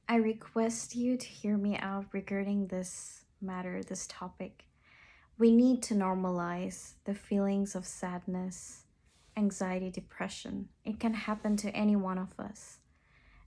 I request you to hear me out regarding this matter, this topic. We need to normalize the feelings of sadness, anxiety, depression. It can happen to any one of us.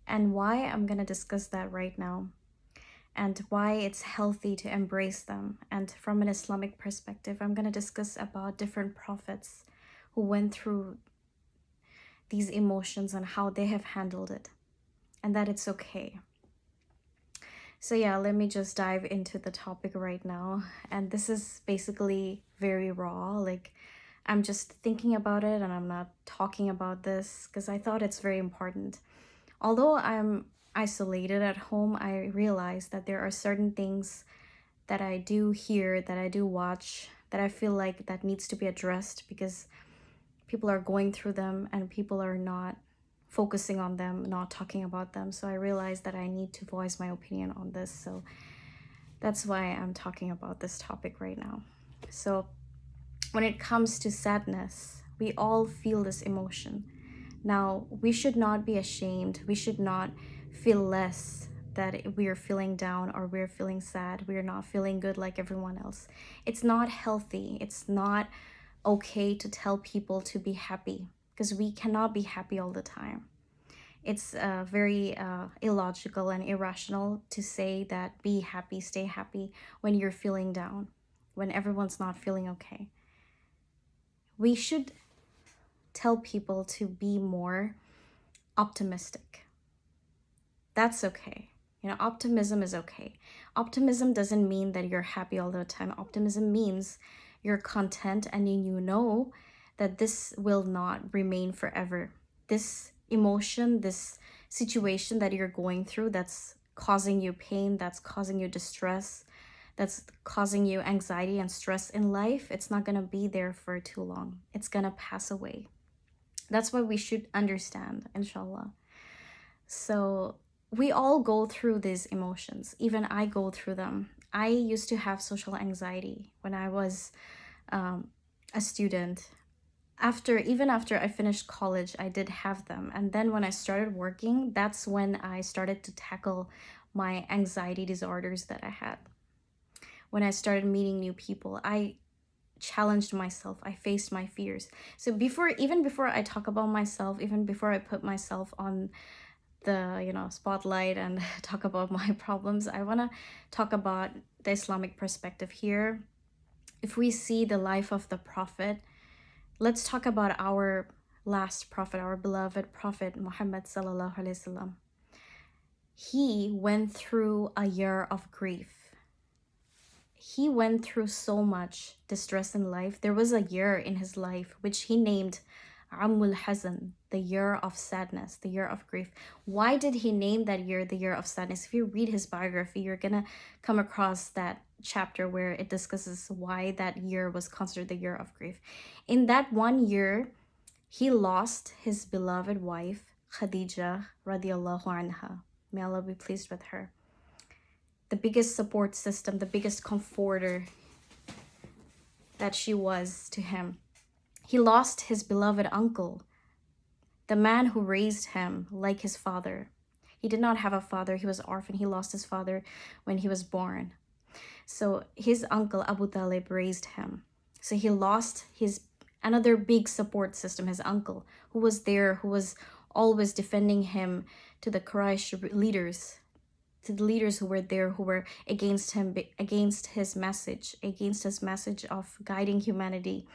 And why I'm going to discuss that right now, and why it's healthy to embrace them. And from an Islamic perspective, I'm going to discuss about different prophets who went through these emotions and how they have handled it, and that it's okay. So yeah, let me just dive into the topic right now. And this is basically very raw. Like, I'm just thinking about it and I'm not talking about this because I thought it's very important. Although I'm isolated at home, I realize that there are certain things that I do hear, that I do watch, that I feel like that needs to be addressed because people are going through them and people are not focusing on them, not talking about them. So I realized that I need to voice my opinion on this. So that's why I'm talking about this topic right now. So when it comes to sadness, we all feel this emotion. Now, we should not be ashamed. We should not feel less that we are feeling down or we're feeling sad. We're not feeling good like everyone else. It's not healthy. It's not okay to tell people to be happy because we cannot be happy all the time. It's very illogical and irrational to say that be happy, stay happy when you're feeling down, when everyone's not feeling okay. We should tell people to be more optimistic. That's okay. You know, optimism is okay. Optimism doesn't mean that you're happy all the time. Optimism means you're content and you know that this will not remain forever. This emotion, this situation that you're going through that's causing you pain, that's causing you distress, that's causing you anxiety and stress in life, it's not going to be there for too long. It's going to pass away. That's what we should understand, inshallah. So we all go through these emotions. Even I go through them. I used to have social anxiety when I was a student. Even after I finished college, I did have them. And then when I started working, that's when I started to tackle my anxiety disorders that I had. When I started meeting new people, I challenged myself. I faced my fears. So even before I talk about myself, even before I put myself on the spotlight and talk about my problems, I want to talk about the Islamic perspective here. If we see the life of the prophet, let's talk about our last prophet, our beloved prophet Muhammad sallallahu alaihi wasallam. He went through a year of grief. He went through so much distress in life. There was a year in his life which he named Amul Hazan, the year of sadness, the year of grief. Why did he name that year the year of sadness? If you read his biography, you're gonna come across that chapter where it discusses why that year was considered the year of grief. In that one year, he lost his beloved wife, Khadija radiallahu anha. May Allah be pleased with her. The biggest support system, the biggest comforter that she was to him. He lost his beloved uncle, the man who raised him like his father. He did not have a father. He was orphan. He lost his father when he was born. So his uncle Abu Talib raised him. So he lost his another big support system, his uncle, who was there, who was always defending him to the Quraysh leaders, to the leaders who were there, who were against him, against his message of guiding humanity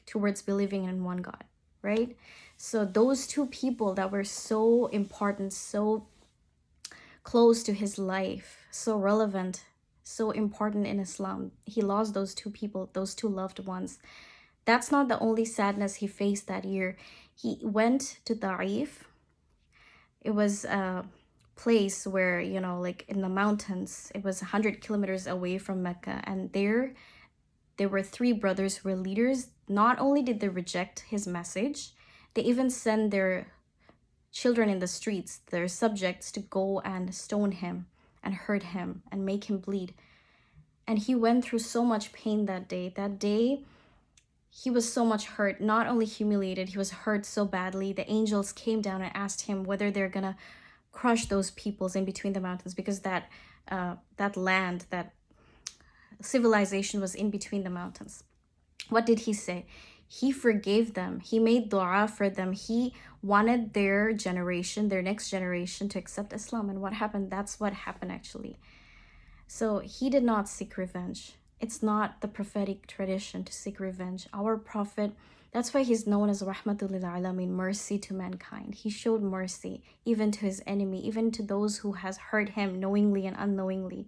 towards believing in one God, right? So those two people that were so important, so close to his life, so relevant, so important in Islam, he lost those two people, those two loved ones. That's not the only sadness he faced that year. He went to Ta'if. It was a place where, like in the mountains, it was 100 kilometers away from Mecca. And there were three brothers who were leaders. Not only did they reject his message, they even sent their children in the streets, their subjects, to go and stone him and hurt him and make him bleed. And he went through so much pain that day. That day, he was so much hurt, not only humiliated, he was hurt so badly. The angels came down and asked him whether they're gonna crush those peoples in between the mountains, because that land, that civilization was in between the mountains. What did he say? He forgave them. He made dua for them. He wanted their generation, their next generation, to accept Islam. And what happened? That's what happened actually. So he did not seek revenge. It's not the prophetic tradition to seek revenge. Our prophet, that's why he's known as Rahmatul lil Alamin, mercy to mankind. He showed mercy even to his enemy, even to those who has hurt him knowingly and unknowingly,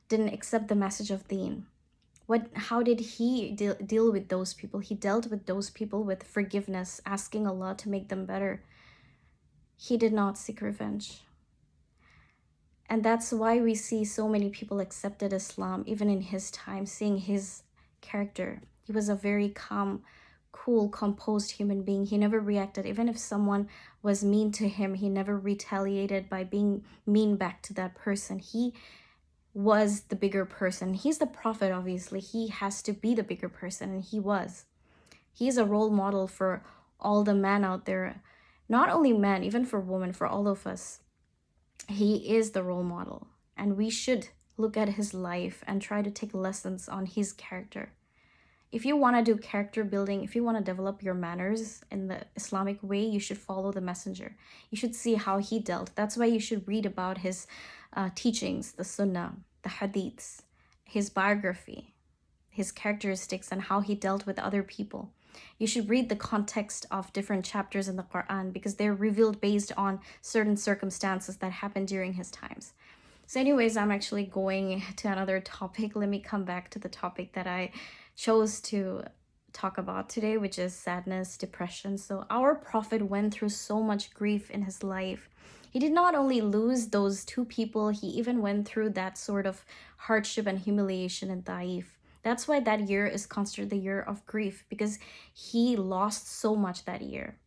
didn't accept the message of Deen. How did he deal with those people? He dealt with those people with forgiveness, asking Allah to make them better. He did not seek revenge. And that's why we see so many people accepted Islam, even in his time, seeing his character. He was a very calm, cool, composed human being. He never reacted. Even if someone was mean to him, he never retaliated by being mean back to that person. He was the bigger person. He's the prophet, obviously. He has to be the bigger person, and he was. He's a role model for all the men out there. Not only men, even for women, for all of us. He is the role model, and we should look at his life and try to take lessons on his character. If you want to do character building, if you want to develop your manners in the Islamic way, you should follow the messenger. You should see how he dealt. That's why you should read about his teachings, the sunnah, the hadiths, his biography, his characteristics, and how he dealt with other people. You should read the context of different chapters in the Quran, because they're revealed based on certain circumstances that happened during his times. So anyways, I'm actually going to another topic. Let me come back to the topic that I chose to talk about today, which is sadness, depression. So our prophet went through so much grief in his life. He did not only lose those two people, he even went through that sort of hardship and humiliation in Taif. That's why that year is considered the year of grief, because he lost so much that year.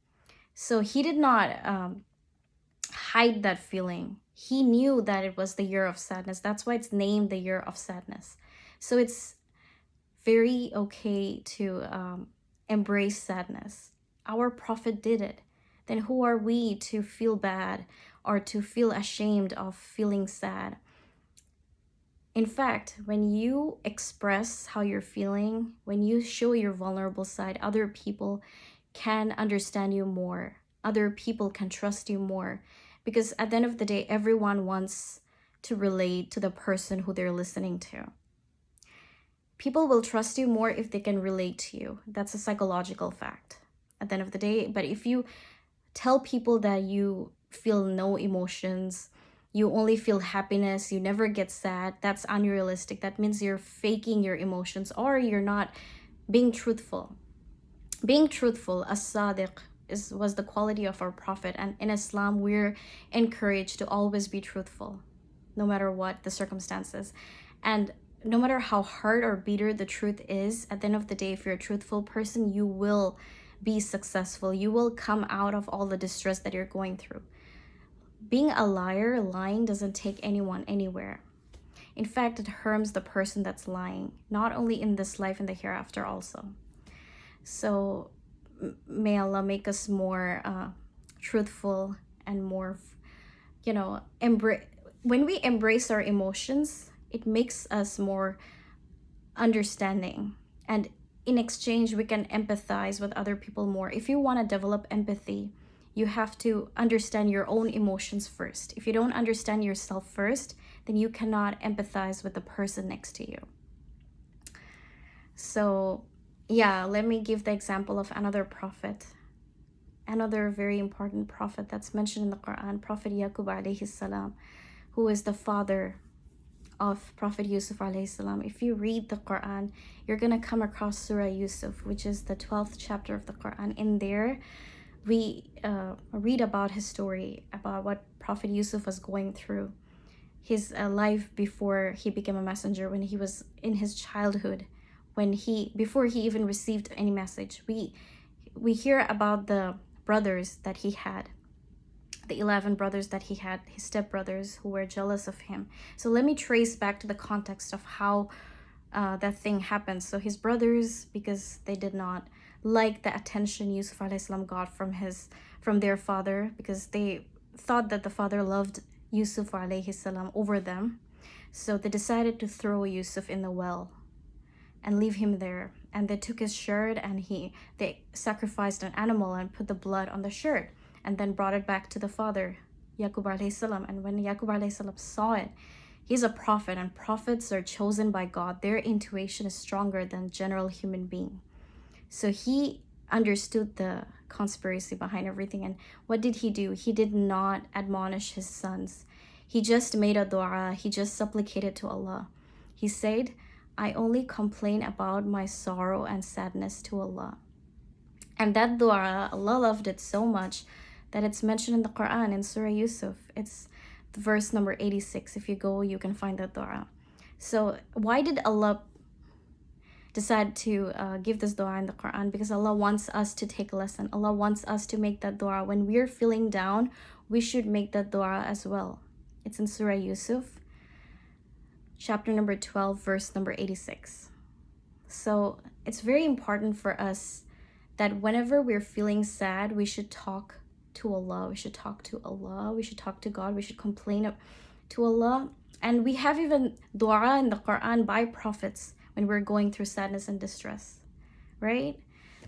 So he did not hide that feeling. He knew that it was the year of sadness. That's why it's named the year of sadness. So it's very okay to embrace sadness. Our prophet did it. Then who are we to feel bad or to feel ashamed of feeling sad? In fact, when you express how you're feeling, when you show your vulnerable side, other people can understand you more. Other people can trust you more. Because at the end of the day, everyone wants to relate to the person who they're listening to. People will trust you more if they can relate to you. That's a psychological fact at the end of the day. But if you tell people that you feel no emotions, you only feel happiness, you never get sad, that's unrealistic. That means you're faking your emotions, or you're not being truthful. Being truthful, as-sadiq, was the quality of our prophet. And in Islam, we're encouraged to always be truthful, no matter what the circumstances. And no matter how hard or bitter the truth is, at the end of the day, if you're a truthful person, you will be successful. You will come out of all the distress that you're going through. Being a liar, lying, doesn't take anyone anywhere. In fact, it harms the person that's lying, not only in this life and the hereafter also. So may Allah make us more truthful and more, when we embrace our emotions, it makes us more understanding. And in exchange, we can empathize with other people more. If you want to develop empathy, you have to understand your own emotions first. If you don't understand yourself first, then you cannot empathize with the person next to you. So yeah, let me give the example of another prophet, another very important prophet that's mentioned in the Quran, Prophet Yakub alayhi salam, who is the father of Prophet Yusuf alayhi salam. If you read the Quran, you're gonna come across Surah Yusuf, which is the 12th chapter of the Quran. In there, we read about his story, about what Prophet Yusuf was going through, his life before he became a messenger, when he was in his childhood, before he even received any message. We hear about the brothers that he had, the 11 brothers that he had, his stepbrothers who were jealous of him. So let me trace back to the context of how that thing happened. So his brothers, because they did not like the attention Yusuf alayhi salam got from their father, because they thought that the father loved Yusuf alayhi salam over them. So they decided to throw Yusuf in the well and leave him there. And they took his shirt and they sacrificed an animal and put the blood on the shirt and then brought it back to the father, Yakub alayhi salam. And when Yakub alayhi salam saw it, he's a prophet, and prophets are chosen by God. Their intuition is stronger than general human being. So he understood the conspiracy behind everything. And what did he do? He did not admonish his sons. He just made a dua. He just supplicated to Allah. He said, I only complain about my sorrow and sadness to Allah. And that dua, Allah loved it so much that it's mentioned in the Quran in Surah Yusuf. It's verse number 86. If you go, you can find that dua. So why did Allah decide to give this dua in the Quran? Because Allah wants us to take a lesson. Allah wants us to make that dua. When we're feeling down, we should make that dua as well. It's in Surah Yusuf, chapter number 12, verse number 86. So it's very important for us that whenever we're feeling sad, we should talk to Allah. We should talk to Allah. We should talk to God. We should complain to Allah. And we have even dua in the Quran by prophets when we're going through sadness and distress, right?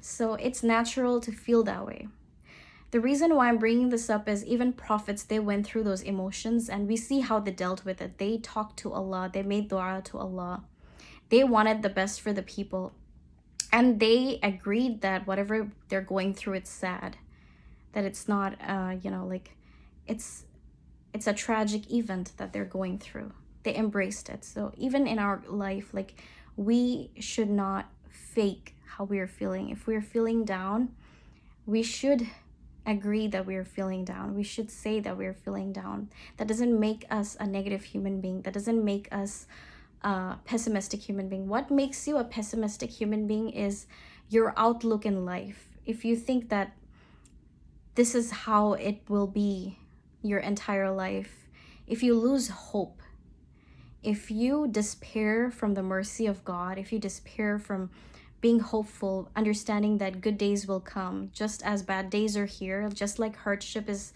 So it's natural to feel that way. The reason why I'm bringing this up is even prophets, they went through those emotions and we see how they dealt with it. They talked to Allah. They made dua to Allah. They wanted the best for the people. And they agreed that whatever they're going through, it's sad. That it's not, it's a tragic event that they're going through. They embraced it. So even in our life, we should not fake how we are feeling. If we're feeling down, we should agree that we are feeling down. We should say that we are feeling down. That doesn't make us a negative human being. That doesn't make us a pessimistic human being. What makes you a pessimistic human being is your outlook in life. If you think that this is how it will be your entire life, if you lose hope, if you despair from the mercy of God, if you despair from being hopeful, understanding that good days will come, just as bad days are here, just like hardship is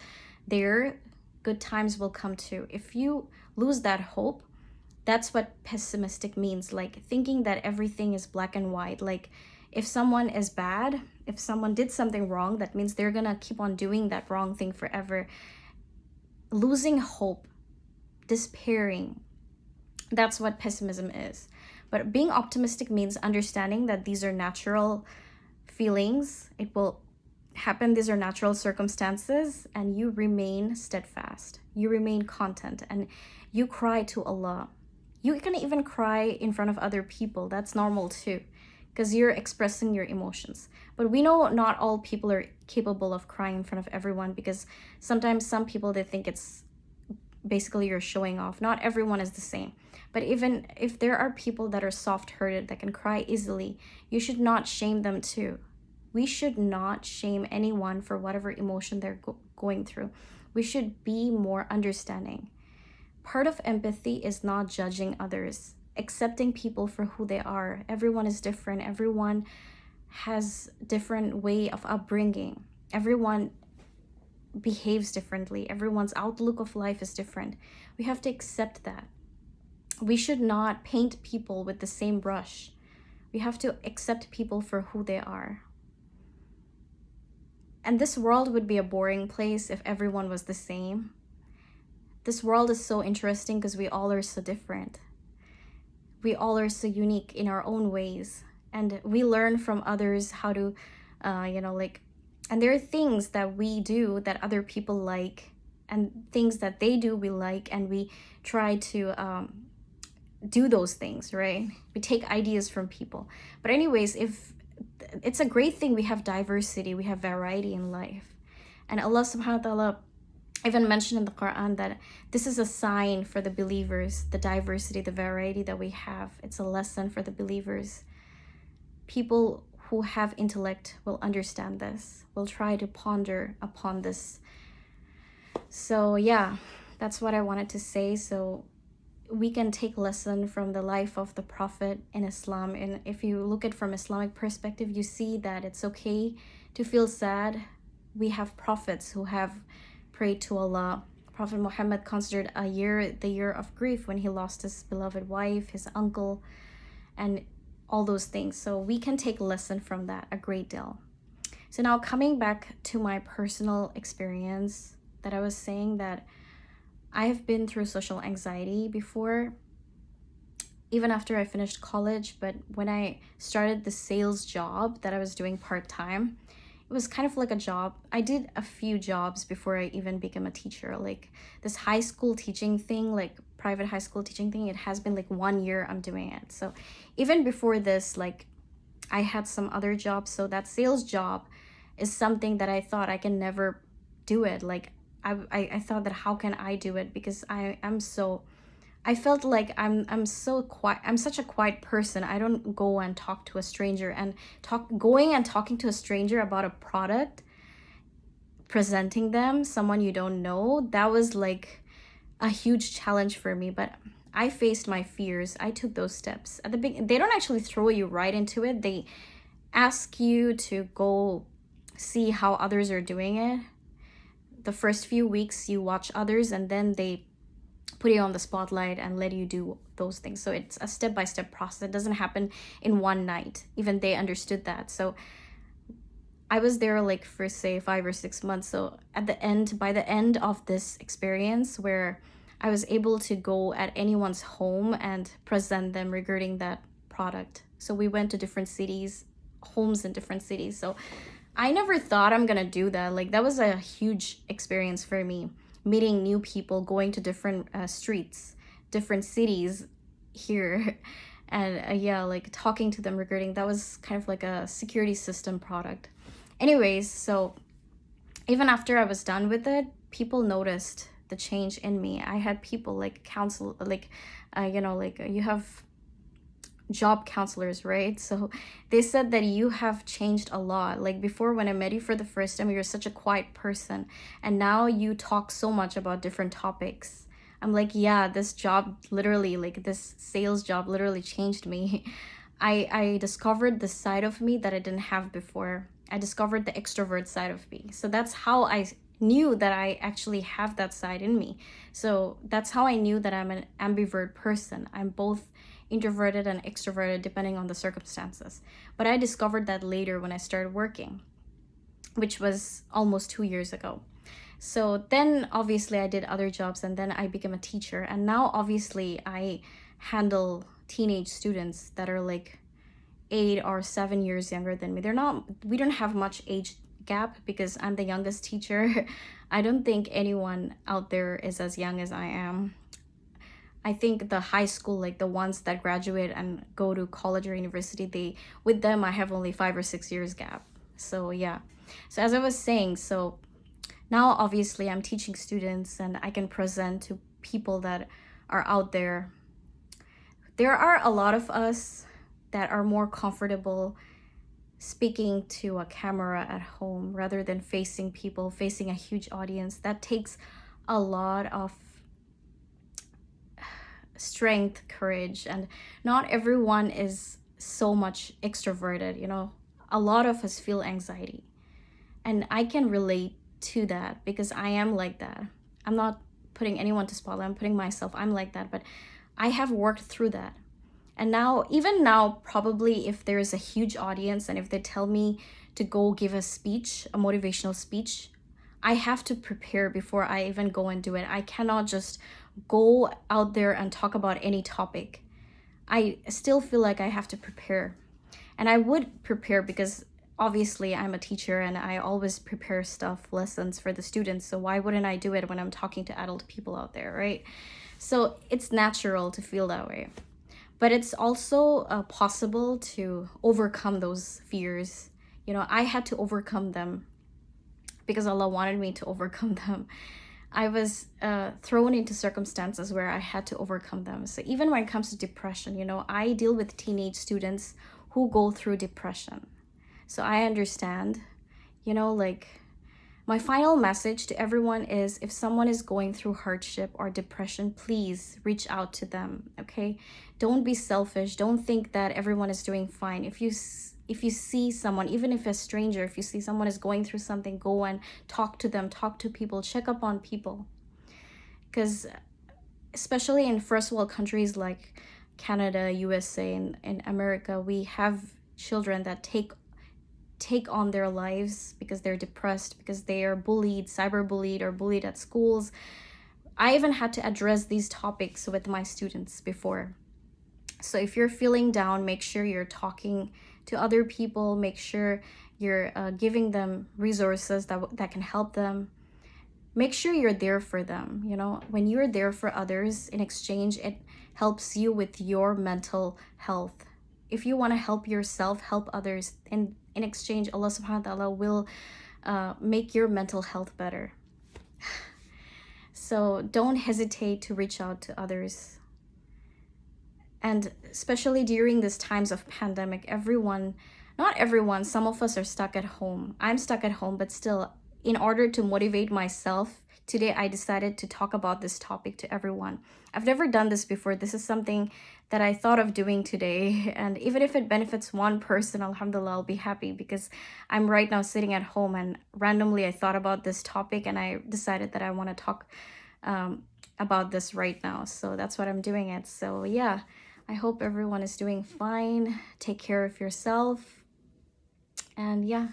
there, good times will come too. If you lose that hope, that's what pessimistic means, thinking that everything is black and white. If someone is bad, if someone did something wrong, that means they're gonna keep on doing that wrong thing forever. Losing hope, despairing, that's what pessimism is. But being optimistic means understanding that these are natural feelings. It will happen. These are natural circumstances, and you remain steadfast. You remain content, and you cry to Allah. You can even cry in front of other people. That's normal too, because you're expressing your emotions. But we know not all people are capable of crying in front of everyone, because sometimes some people, they think it's basically you're showing off. Not everyone is the same. But even if there are people that are soft-hearted, that can cry easily, you should not shame them too. We should not shame anyone for whatever emotion they're going through. We should be more understanding. Part of empathy is not judging others, accepting people for who they are. Everyone is different. Everyone has different way of upbringing. Everyone behaves differently. Everyone's outlook of life is different. We have to accept that. We should not paint people with the same brush. We have to accept people for who they are. And this world would be a boring place if everyone was the same. This world is so interesting because we all are so different. We all are so unique in our own ways. And we learn from others how to, and there are things that we do that other people like, and things that they do we like, and we try to do those things, right? We take ideas from people. But anyways, if it's a great thing, we have diversity, we have variety in life. And Allah subhanahu wa ta'ala even mentioned in the Quran that this is a sign for the believers, the diversity, the variety that we have. It's a lesson for the believers. People who have intellect will understand this, will try to ponder upon this. So yeah, that's what I wanted to say. So we can take lesson from the life of the Prophet in Islam. And if you look at it from Islamic perspective, you see that it's okay to feel sad. We have prophets who have prayed to Allah. Prophet Muhammad considered the year of grief when he lost his beloved wife, his uncle, and all those things. So we can take lesson from that a great deal. So now coming back to my personal experience, that I was saying that I have been through social anxiety before, even after I finished college. But when I started the sales job that I was doing part-time, it was kind of like a job. I did a few jobs before I even became a teacher. Like this high school teaching thing, like private high school teaching thing, it has been like 1 year I'm doing it. So even before this, like I had some other jobs. So that sales job is something that I thought I can never do it. Like I thought that how can I do it, because I felt like I'm such a quiet person. I don't go and talk to a stranger, and going and talking to a stranger about a product, presenting them someone you don't know, that was like a huge challenge for me. But I faced my fears. I took those steps. At the beginning, they don't actually throw you right into it. They ask you to go see how others are doing it. The first few weeks you watch others, and then they put you on the spotlight and let you do those things. So it's a step-by-step process. It doesn't happen in one night. Even they understood that. So I was there like for say 5 or 6 months. So by the end of this experience, where I was able to go at anyone's home and present them regarding that product. So we went to different cities, homes in different cities. So I never thought I'm gonna do that. Like that was a huge experience for me, meeting new people, going to different streets, different cities here, and yeah, like talking to them regarding, that was kind of like a security system product. Anyways, so even after I was done with it, people noticed the change in me. I had people like counsel, like you have job counselors, right? So they said that you have changed a lot. Like before, when I met you for the first time, you're such a quiet person, and now you talk so much about different topics. I'm like, yeah, this job literally, like this sales job literally changed me. I discovered the side of me that I didn't have before. I discovered the extrovert side of me. So that's how I knew that I actually have that side in me. So that's how I knew that I'm an ambivert person. I'm both introverted and extroverted depending on the circumstances. But I discovered that later when I started working, which was almost 2 years ago. So then obviously I did other jobs, and then I became a teacher. And now obviously I handle teenage students that are like 8 or 7 years younger than me. We don't have much age gap because I'm the youngest teacher. I don't think anyone out there is as young as I am. I think the high school, like the ones that graduate and go to college or university, with them I have only 5 or 6 years gap. So yeah. So as I was saying, so now obviously I'm teaching students and I can present to people that are out there. There are a lot of us that are more comfortable speaking to a camera at home rather than facing people, facing a huge audience. That takes a lot of strength, courage, and not everyone is so much extroverted. A lot of us feel anxiety, and I can relate to that because I am like that. I'm not putting anyone to spotlight, I'm putting myself, I'm like that, but I have worked through that. And now, even now, probably if there is a huge audience and if they tell me to go give a speech, a motivational speech, I have to prepare before I even go and do it. I cannot just go out there and talk about any topic. I still feel like I have to prepare. And I would prepare because obviously I'm a teacher and I always prepare lessons for the students. So why wouldn't I do it when I'm talking to adult people out there, right? So it's natural to feel that way. But it's also possible to overcome those fears. I had to overcome them because Allah wanted me to overcome them. I was thrown into circumstances where I had to overcome them. So even when it comes to depression, I deal with teenage students who go through depression. So I understand, like my final message to everyone is, if someone is going through hardship or depression, please reach out to them, okay? Don't be selfish. Don't think that everyone is doing fine. If you if you see someone, even if a stranger, if you see someone is going through something, go and talk to them, talk to people, check up on people. Because especially in first world countries like Canada, USA, and America, we have children that take on their lives because they're depressed, because they are bullied, cyberbullied, or bullied at schools. I even had to address these topics with my students before. So if you're feeling down, make sure you're talking to other people, make sure you're giving them resources that can help them. Make sure you're there for them. You know, when you're there for others in exchange, it helps you with your mental health. If you want to help yourself, help others, and in exchange, Allah subhanahu wa ta'ala will make your mental health better. So don't hesitate to reach out to others. And especially during these times of pandemic, not everyone, some of us are stuck at home. I'm stuck at home, but still, in order to motivate myself, today I decided to talk about this topic to everyone. I've never done this before. This is something that I thought of doing today. And even if it benefits one person, alhamdulillah, I'll be happy, because I'm right now sitting at home and randomly I thought about this topic and I decided that I want to talk about this right now. So that's what I'm doing it. So yeah, I hope everyone is doing fine. Take care of yourself. And yeah.